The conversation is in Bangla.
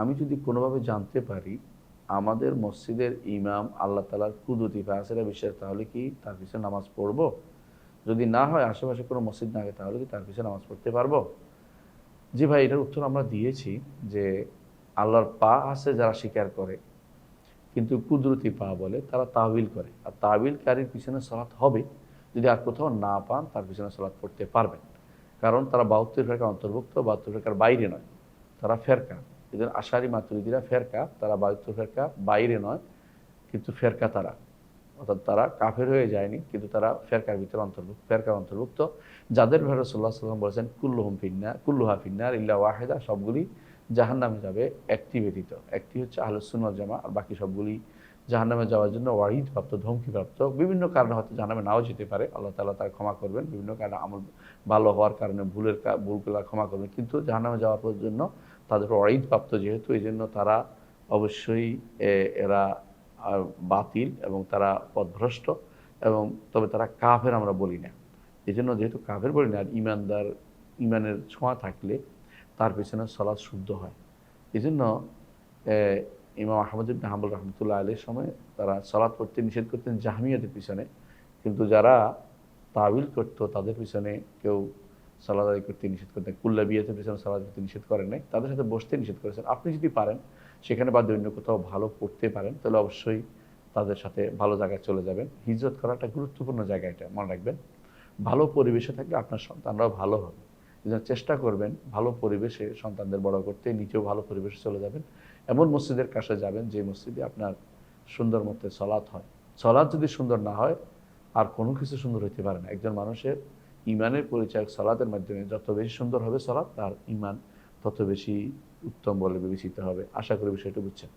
আমি যদি কোনোভাবে জানতে পারি আমাদের মসজিদের ইমাম আল্লাহ তাআলার কুদরতি ফায়সালা বিশ্বাস, তাহলে কি তার পিছনে নামাজ পড়ব? যদি না হয়, আশেপাশে কোনো মসজিদ না থাকে, তাহলে কি তার পিছনে নামাজ পড়তে পারবো? জি ভাই, এটার উত্তর আমরা দিয়েছি যে আল্লাহর পা আছে যারা স্বীকার করে কিন্তু কুদরতি পা বলে, তারা তাহবিল করে। আর তাহবিলকারীর পিছনে সালাত হবে। যদি আর কোথাও না পান, তার পিছনে সালাত পড়তে পারবেন। কারণ তারা ৭২ ফেরকার অন্তর্ভুক্ত, ৭২ ফেরকার বাইরে নয়, তারা ফেরকা। এদের আশারি মাতুরিদিরা ফেরকা, তারা ৭২ ফেরকা বাইরে নয়, কিন্তু ফেরকা তারা, অর্থাৎ তারা কাফের হয়ে যায়নি, কিন্তু তারা ফেরকার ভিতরে ফেরকার অন্তর্ভুক্ত। যাদের ব্যাপারে রাসূলুল্লাহ সাল্লাল্লাহু আলাইহি ওয়াসাল্লাম বলেছেন কুল্লুহা ফিন্নার ইল্লা ওয়াহিদা, সবগুলি জাহান্নামে যাবে, একটি ব্যতীত। একটি হচ্ছে আহলুস সুন্নাহ ওয়াল জামাআহ, আর বাকি সবগুলি জাহান্নামে যাওয়ার জন্য ওয়াঈদপ্রাপ্ত, ধমকিপ্রাপ্ত। বিভিন্ন কারণে হয়তো জাহান্নামে নাও যেতে পারে, আল্লাহ তাআলা তার ক্ষমা করবেন। বিভিন্ন কারণে আমল ভালো হওয়ার কারণে ভুলগুলা ক্ষমা করবেন, কিন্তু জাহান্নামে যাওয়ার জন্য তাদের ওয়াঈদপ্রাপ্ত যেহেতু, এই জন্য তারা অবশ্যই এরা বাতিল এবং তারা পথভ্রষ্ট, এবং তবে তারা কাফের আমরা বলি না। এই জন্য যেহেতু কাফের বলি না, আর ইমানদার, ইমানের ছোঁয়া থাকলে তার পেছনে সালাত শুদ্ধ হয়। এই জন্য ইমাম আহমদ ইবনে হাম্বল রহমতুল্লাহ আলাইহির সময় তারা সালাত পড়তে নিষেধ করতেন জাহমিয়াদের পিছনে, কিন্তু যারা তাবিল করত তাদের পিছনে কেউ সালাত আদায় করতে নিষেধ করতেন। কুল্লাবিয়াতের পিছনে সালাত করতে নিষেধ করেন নাই, তাদের সাথে বসতে নিষেধ করেছেন। আপনি যদি পারেন সেখানে বা অন্য কোথাও ভালো পড়তে পারেন, তাহলে অবশ্যই তাদের সাথে ভালো জায়গায় চলে যাবেন। হিজরত করা একটা গুরুত্বপূর্ণ জায়গা, এটা মনে রাখবেন। ভালো পরিবেশে থাকলে আপনার সন্তানরাও ভালো হবে। এই জন্য চেষ্টা করবেন ভালো পরিবেশে সন্তানদের বড় করতে, নিজেও ভালো পরিবেশে চলে যাবেন। এমন মসজিদের কাছে যাবেন যে মসজিদে আপনার সুন্দর মতে সলাৎ হয়। সলাৎ যদি সুন্দর না হয়, আর কোনো কিছু সুন্দর হইতে পারে না। একজন মানুষের ইমানের পরিচয় সলাতের মাধ্যমে, যত বেশি সুন্দর হবে সলাৎ, তার ইমান তত বেশি উত্তম বলে বিবেচিত হবে। আশা করি বিষয়টা বুঝছেন।